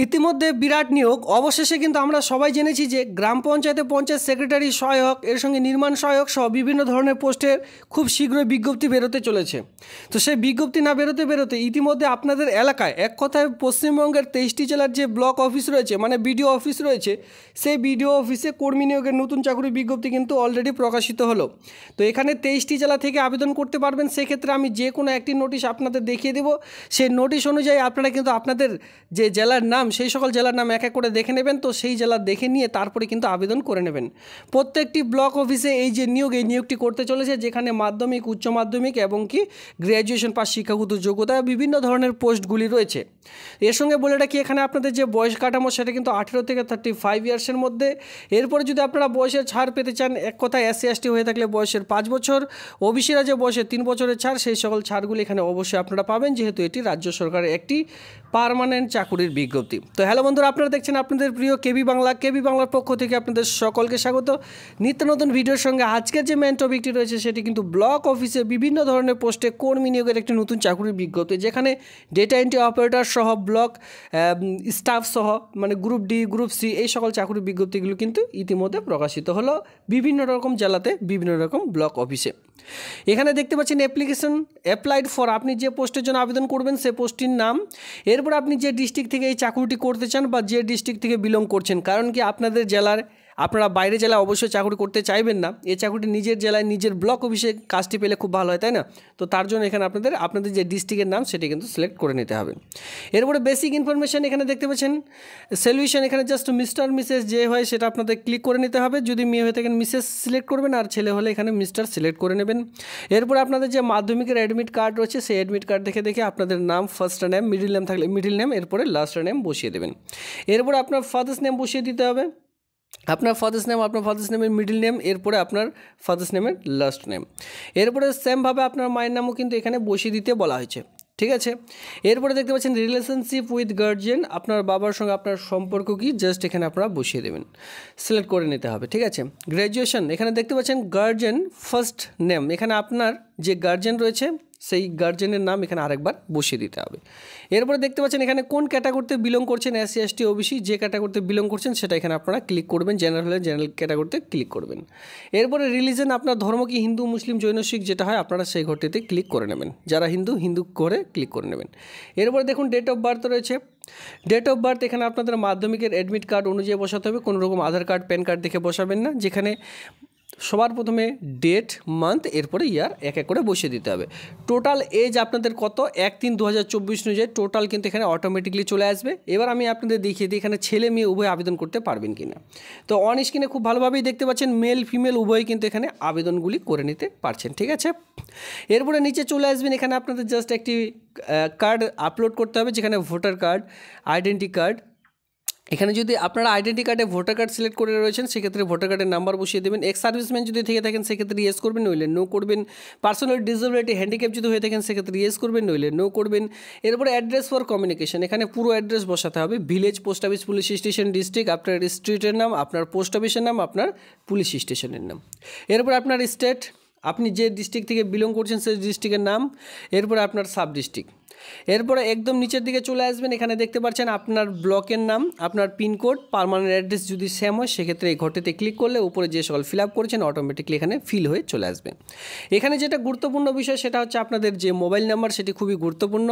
ইতিমধ্যে বিরাট নিয়োগ। অবশেষে কিন্তু আমরা সবাই জেনেছি যে গ্রাম পঞ্চায়েতে পঞ্চায়েত সেক্রেটারি সহায়ক, এর সঙ্গে নির্মাণ সহায়ক সহ বিভিন্ন ধরনের পোস্টের খুব শীঘ্রই বিজ্ঞপ্তি বেরোতে চলেছে। তো সেই বিজ্ঞপ্তি না বেরোতে ইতিমধ্যে আপনাদের এলাকায়, এক কথায় পশ্চিমবঙ্গের 23টি জেলার যে ব্লক অফিস রয়েছে, মানে বিডিও অফিস রয়েছে, সেই বিডিও অফিসে কর্মী নিয়োগের নতুন চাকরি বিজ্ঞপ্তি কিন্তু অলরেডি প্রকাশিত হলো। তো এখানে 23টি জেলা থেকে আবেদন করতে পারবেন। সেক্ষেত্রে আমি যে কোনো একটি নোটিশ আপনাদের দেখিয়ে দেবো। সেই নোটিশ অনুযায়ী আপনারা কিন্তু আপনাদের যে জেলার নাম, সেই সকল জেলার নাম এক এক করে দেখে নেবেন। তো সেই জেলা দেখে নিয়ে তারপরে কিন্তু আবেদন করে নেবেন। প্রত্যেকটি ব্লক অফিসে এই যে এই নিয়োগটি করতে চলেছে, যেখানে মাধ্যমিক, উচ্চ মাধ্যমিক এবং কি গ্র্যাজুয়েশন পাস শিক্ষাগত যোগ্যতা বিভিন্ন ধরনের পোস্টগুলি রয়েছে। এর সঙ্গে বলে রাখি, এখানে আপনাদের যে বয়স কাঠামো সেটা কিন্তু 18 থেকে 35 ইয়ার্সের মধ্যে। এরপরে যদি আপনারা বয়সের ছাড় পেতে চান, এক কথায় SC ST হয়ে থাকলে বয়সের 5 বছর, ওবিসিরা যে বয়সের 3 বছরের ছাড়, সেই সকল ছাড়গুলি এখানে অবশ্যই আপনারা পাবেন, যেহেতু এটি রাজ্য সরকারের একটি পার্মানেন্ট চাকুরির বিজ্ঞপ্তি। তো হ্যালো বন্ধুরা, আপনারা দেখছেন আপনাদের প্রিয় কেবি বাংলা। কেবি বাংলার পক্ষ থেকে আপনাদের সকলকে স্বাগত নিত্য নতুন ভিডিওর সঙ্গে। আজকের যে মেন টপিকটি রয়েছে সেটি কিন্তু ব্লক অফিসে বিভিন্ন ধরনের পোস্টে কর্মী নিয়োগের একটি নতুন চাকুরির বিজ্ঞপ্তি, যেখানে ডেটা এন্ট্রি অপারেটর সহ ব্লক স্টাফ সহ, মানে গ্রুপ ডি, গ্রুপ সি, এই সকল চাকুরির বিজ্ঞপ্তিগুলো কিন্তু ইতিমধ্যে প্রকাশিত হলো বিভিন্ন রকম জেলাতে, বিভিন্ন রকম ব্লক অফিসে। এখানে দেখতে পাচ্ছেন অ্যাপ্লিকেশন অ্যাপ্লাইড ফর, আপনি যে পোস্টের জন্য আবেদন করবেন সেই পোস্টটির নাম, এরপর আপনি যে ডিস্ট্রিক্ট থেকে এই চাকুরিটি করতে চান বা যে ডিস্ট্রিক্ট থেকে বিলং করছেন। কারণ কি, আপনাদের জেলার, আপনারা বাইরে জেলায় অবশ্যই চাকরি করতে চাইবেন না, এই চাকরিটি নিজের জেলায় নিজের ব্লক অফিসে কাজটি পেলে খুব ভালো হয়, তাই না? তো তার জন্য এখানে আপনাদের যে ডিস্ট্রিক্টের নাম সেটি কিন্তু সিলেক্ট করে নিতে হবে। এরপরে বেসিক ইনফরমেশান এখানে দেখতে পাচ্ছেন, সলিউশন, এখানে জাস্ট মিস্টার মিসেস যে হয় সেটা আপনাদের ক্লিক করে নিতে হবে। যদি মেয়ে হয়ে থাকেন মিসেস সিলেক্ট করবেন, আর ছেলে হলে এখানে মিস্টার সিলেক্ট করে নেবেন। এরপরে আপনাদের যে মাধ্যমিকের অ্যাডমিট কার্ড রয়েছে, সেই অ্যাডমিট কার্ড দেখে আপনাদের নাম, ফার্স্ট নেম, মিডিল নেম থাকলে মিডিল নেম, এরপরে লাস্ট নেম বসিয়ে দেবেন। এরপরে আপনার ফাদার্স নেম বসিয়ে দিতে হবে, আপনার ফাদার্স নেম, আপনার ফাদার্স নেমের মিডিল নেম, এরপরে আপনার ফাদার্স নেমের লাস্ট নেম। এরপরে সেমভাবে আপনার মায়ের নামও কিন্তু এখানে বসিয়ে দিতে বলা হয়েছে, ঠিক আছে? এরপরে দেখতে পাচ্ছেন রিলেশনশিপ উইথ গার্জিয়ান, আপনার বাবার সঙ্গে আপনার সম্পর্ক কি, জাস্ট এখানে আপনারা বসিয়ে দেবেন, সিলেক্ট করে নিতে হবে, ঠিক আছে? গ্র্যাজুয়েশন, এখানে দেখতে পাচ্ছেন গার্জিয়ান ফার্স্ট নেম, এখানে আপনার যে গার্জিয়ান রয়েছে সেই গার্জিয়ানের নাম এখানে আরেকবার বসিয়ে দিতে হবে। এরপরে দেখতে পাচ্ছেন এখানে কোন ক্যাটাগরিতে বিলং করছেন, SC ST OBC, যে ক্যাটাগরিতে বিলং করছেন সেটা এখানে আপনারা ক্লিক করবেন। জেনারেল হলে জেনারেল ক্যাটাগরিতে ক্লিক করবেন। এরপরে রিলিজন, আপনার ধর্ম কি হিন্দু, মুসলিম, জৈন, শিখ যেটা হয় আপনারা সেই ঘরটিতে ক্লিক করে নেবেন। যারা হিন্দু করে ক্লিক করে নেবেন। এরপরে দেখুন ডেট অফ বার্থ রয়েছে। ডেট অফ বার্থ এখানে আপনাদের মাধ্যমিকের অ্যাডমিট কার্ড অনুযায়ী বসাতে হবে, কোনো রকম আধার কার্ড, প্যান কার্ড দেখে বসাবেন না। যেখানে সবার প্রথমে ডেট, মান্থ, এরপরে ইয়ার এক এক করে বসিয়ে দিতে হবে। টোটাল এজ আপনাদের কত, 1/3/2024 অনুযায়ী টোটাল কিন্তু এখানে অটোমেটিকলি চলে আসবে। এবার আমি আপনাদের দেখিয়ে দিই এখানে ছেলে মেয়ে উভয় আবেদন করতে পারবেন কিনা। তো অন স্ক্রিনে খুব ভালোভাবেই দেখতে পাচ্ছেন মেল ফিমেল উভয়ই কিন্তু এখানে আবেদনগুলি করে নিতে পারছেন, ঠিক আছে? এরপরে নিচে চলে আসবেন, এখানে আপনাদের জাস্ট একটি কার্ড আপলোড করতে হবে, যেখানে ভোটার কার্ড, আইডেন্টি কার্ড। এখানে যদি আপনারা আইডেন্টি কার্ডে ভোটার কার্ড সিলেক্ট করে রয়েছেন, সেক্ষেত্রে ভোটার কার্ডের নাম্বার বসিয়ে দেবেন। এক্স সার্ভিসম্যান যদি থেকে থাকেন সেক্ষেত্রে ইয়েস করবেন, নইলে নো করবেন। পার্সোনাল ডিসেবিলিটি, হ্যান্ডিক্যাপ যদি হয়ে থাকেন সেক্ষেত্রে ইয়েস করবেন, নইলে নো করবেন। এরপরে অ্যাড্রেস ফর কমিউনিকেশন, এখানে পুরো অ্যাড্রেস বসাতে হবে, village, post office, police station, district, আপনার স্ট্রিটের নাম, আপনার পোস্ট অফিসের নাম, আপনার পুলিশ স্টেশনের নাম। এরপর আপনার স্টেট, আপনি যে ডিস্ট্রিক্ট থেকে বিলং করছেন সেই ডিস্ট্রিক্টের নাম, এরপরে আপনার সাব ডিস্ট্রিক্ট। এরপরে একদম নিচের দিকে চলে আসবেন, এখানে দেখতে পাচ্ছেন আপনার ব্লকের নাম, আপনার পিনকোড, পার্মানেন্ট অ্যাড্রেস যদি সেম হয় সেক্ষেত্রে এই ঘরটিতে ক্লিক করলে উপরে যে সকল ফিল আপ করেছেন অটোমেটিকলি এখানে ফিল হয়ে চলে আসবে। এখানে যেটা গুরুত্বপূর্ণ বিষয় সেটা হচ্ছে আপনাদের যে মোবাইল নাম্বার, সেটি খুবই গুরুত্বপূর্ণ।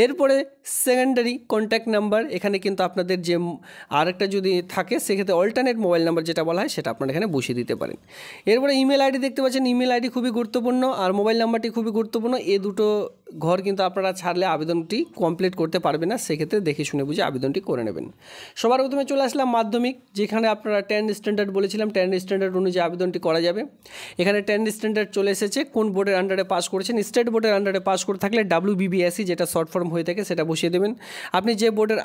এরপরে সেকেন্ডারি কন্ট্যাক্ট নাম্বার, এখানে কিন্তু আপনাদের যে আরেকটা যদি থাকে সেক্ষেত্রে অল্টারনেট মোবাইল নাম্বার যেটা বলা হয় সেটা আপনারা এখানে বসিয়ে দিতে পারেন। এরপরে ইমেল আইডি দেখতে পাচ্ছেন, ইমেল আইডি খুবই গুরুত্বপূর্ণ, আর মোবাইল নাম্বারটি খুবই গুরুত্বপূর্ণ। এই দুটো ঘর কিন্তু আপনারা ছাড়লে আবেদনটি কমপ্লিট করতে পারবেন না, সেক্ষেত্রে দেখে শুনে বুঝে আবেদনটি করে নেবেন। সবার প্রথমে চলে আসলাম মাধ্যমিক, যেখানে আপনারা 10 স্ট্যান্ডার্ড বলেছিলাম, 10 স্ট্যান্ডার্ড অনুযায়ী আবেদনটি করা যাবে। এখানে 10 স্ট্যান্ডার্ড চলে এসেছে, কোন বোর্ডের আন্ডারে পাস করেছেন। স্টেট বোর্ডের আন্ডারে পাস করে থাকলে WBBSE যেটা শর্ট ফর্ম হয়ে থাকে সেটা বসিয়ে দেবেন। আপনি যে বোর্ডের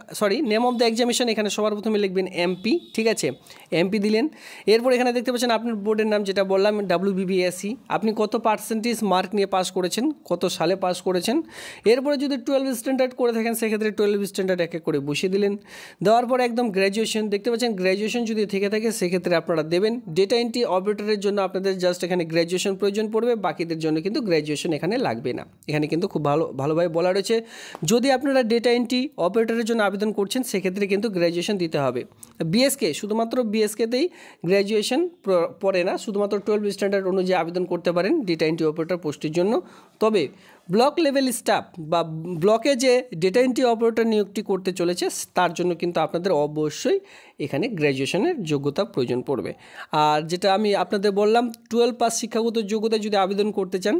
নেম অফ দ্য এক্সামিনেশন, এখানে সবার প্রথমে লিখবেন MP, ঠিক আছে? MP দিলেন। এরপর এখানে দেখতে পাচ্ছেন আপনার বোর্ডের নাম যেটা বললাম WBBSE, আপনি কত পার্সেন্টেজ মার্ক নিয়ে পাস করেছেন, কত সালে পাস করেছেন, করেছেন। এরপরে যদি 12 স্ট্যান্ডার্ড করে থাকেন সেক্ষেত্রে 12 স্ট্যান্ডার্ড এক এক করে বসিয়ে দিলেন। দেওয়ার পর একদম গ্র্যাজুয়েশন দেখতে পাচ্ছেন, গ্র্যাজুয়েশন যদি থেকে থাকে সেক্ষেত্রে আপনারা দেবেন। ডেটা এন্ট্রি অপারেটরের জন্য আপনাদের জাস্ট এখানে গ্র্যাজুয়েশন প্রয়োজন পড়বে, বাকিদের জন্য কিন্তু গ্র্যাজুয়েশন এখানে লাগবে না। এখানে কিন্তু খুব ভালোভাবে বলা রয়েছে, যদি আপনারা ডেটা এন্ট্রি অপারেটরের জন্য আবেদন করছেন সেক্ষেত্রে কিন্তু গ্র্যাজুয়েশন দিতে হবে। বিএসকে শুধুমাত্র বিএসকেতেই গ্র্যাজুয়েশন পড়ে না, শুধুমাত্র 12 স্ট্যান্ডার্ড অনুযায়ী আবেদন করতে পারেন ডেটা এন্ট্রি অপারেটর পোস্টের জন্য। তবে ব্লক লেভেল স্টাফ বা ব্লকে যে ডেটা এন্ট্রি অপারেটর নিয়োগটি করতে চলেছে তার জন্য কিন্তু আপনাদের অবশ্যই এখানে গ্র্যাজুয়েশনের যোগ্যতা প্রয়োজন পড়বে। আর যেটা আমি আপনাদের বললাম 12 পাস শিক্ষাগত যোগ্যতা যদি আবেদন করতে চান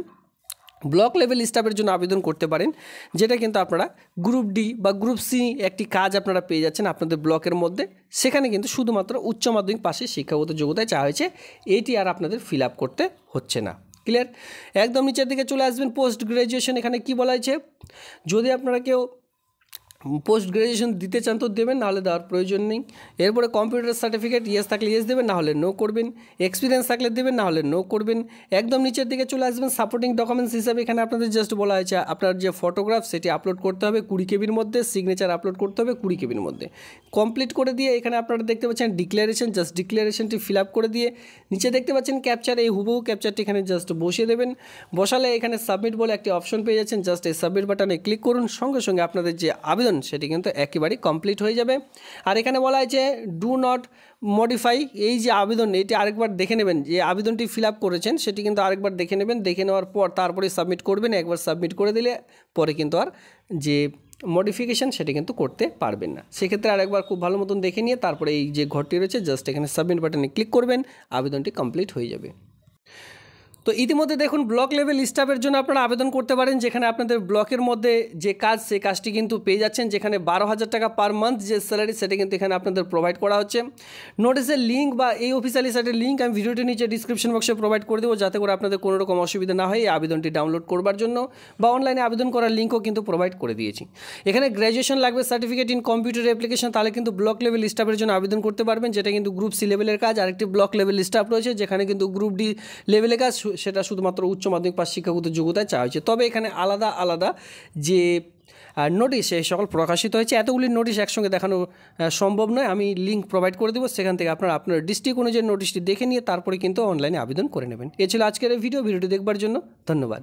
ব্লক লেভেল স্টাফের জন্য আবেদন করতে পারেন, যেটা কিন্তু আপনারা গ্রুপ ডি বা গ্রুপ সি একটি কাজ আপনারা পেয়ে যাচ্ছেন আপনাদের ব্লকের মধ্যে। সেখানে কিন্তু শুধুমাত্র উচ্চ মাধ্যমিক পাশে শিক্ষাগত যোগ্যতায় চাওয়া হয়েছে, এটি আর আপনাদের ফিল আপ করতে হচ্ছে না। ক্লিয়ার? একদম নিচের দিকে চলে আসবেন পোস্ট গ্র্যাজুয়েশন। এখানে কি বলা হয়েছে, যদি আপনারা কেউ পোস্ট গ্র্যাজুয়েশন দিতে চান তো দেবেন, নাহলে দেওয়ার প্রয়োজন নেই। এরপরে কম্পিউটার সার্টিফিকেট ইয়েস থাকলে ইয়েস দেবেন, না হলে নো করবেন। এক্সপিরিয়েন্স থাকলে দেবেন, না হলে নো করবেন। একদম নিচের দিকে চলে আসবেন সাপোর্টিং ডকুমেন্টস হিসাবে। এখানে আপনাদের জাস্ট বলা হয়েছে আপনার যে ফটোগ্রাফ সেটি আপলোড করতে হবে 20 কেবির মধ্যে, সিগনেচার আপলোড করতে হবে 20 কেবির মধ্যে। কমপ্লিট করে দিয়ে এখানে আপনারা দেখতে পাচ্ছেন ডিক্লারেশন, জাস্ট ডিক্লারেশনটি ফিল আপ করে দিয়ে নিচে দেখতে পাচ্ছেন ক্যাপচার, এই হুবহু ক্যাপচারটি এখানে জাস্ট বসিয়ে দেবেন। বসালে এখানে সাবমিট বলে একটি অপশন পেয়ে যাচ্ছেন, জাস্ট এই সাবমিট বাটনে ক্লিক করুন। সঙ্গে সঙ্গে আপনাদের যে আবেদন সেটি কিন্তু একেবারেই কমপ্লিট হয়ে যাবে। আর এখানে বলা হয়েছে ডু নট মডিফাই, এই যে আবেদন এটি আরেকবার দেখে নেবেন, যে আবেদনটি ফিল আপ করেছেন সেটি কিন্তু আরেকবার দেখে নেবেন, দেখে নেওয়ার পর তারপরে সাবমিট করবেন। একবার সাবমিট করে দিলে পরে কিন্তু আর যে মডিফিকেশান সেটি কিন্তু করতে পারবেন না। সেক্ষেত্রে আরেকবার খুব ভালো মতন দেখে নিয়ে তারপরে এই যে ঘরটি রয়েছে জাস্ট এখানে সাবমিট বাটনে ক্লিক করবেন, আবেদনটি কমপ্লিট হয়ে যাবে। তো ইতিমধ্যে দেখুন ব্লক লেভেল স্টাফের জন্য আপনারা আবেদন করতে পারেন, যেখানে আপনাদের ব্লকের মধ্যে যে কাজ সেই কাজটি কিন্তু পেয়ে যাচ্ছেন, যেখানে 12,000 টাকা পার মান্থ যে স্যালারি সেটা কিন্তু এখানে আপনাদের প্রোভাইড করা হচ্ছে। নোটিসের লিঙ্ক বা এই অফিসিয়ালি সাইটের লিঙ্ক আমি ভিডিওটির নিচে ডিসক্রিপশন বক্সে প্রোভাইড করে দেবো, যাতে করে আপনাদের কোনো রকম অসুবিধা না হয় এই আবেদনটি ডাউনলোড করবার জন্য, বা অনলাইনে আবেদন করার লিঙ্কও কিন্তু প্রোভাইড করে দিয়েছি। এখানে গ্র্যাজুয়েশন লাগবে, সার্টিফিকেট ইন কম্পিউটার অ্যাপ্লিকেশন, তাহলে কিন্তু ব্লক লেভেল স্টাফের জন্য আবেদন করতে পারবেন, যেটা কিন্তু গ্রুপ সি লেভেলের কাজ। আরেকটি ব্লক লেভেল স্টাফ রয়েছে যেখানে কিন্তু গ্রুপ ডি লেভেলের কাজ, সেটা শুধুমাত্র উচ্চ মাধ্যমিক পাস শিক্ষাগত যোগ্যতায় চাওয়া হয়েছে। তবে এখানে আলাদা আলাদা যে নোটিশ এই সকল প্রকাশিত হয়েছে, এতগুলি নোটিশ একসঙ্গে দেখানো সম্ভব নয়। আমি লিঙ্ক প্রোভাইড করে দেবো, সেখান থেকে আপনারা আপনার ডিস্ট্রিক্ট অনুযায়ী নোটিশটি দেখে নিয়ে তারপরে কিন্তু অনলাইনে আবেদন করে নেবেন। এ ছিল আজকের এই ভিডিওটি দেখবার জন্য ধন্যবাদ।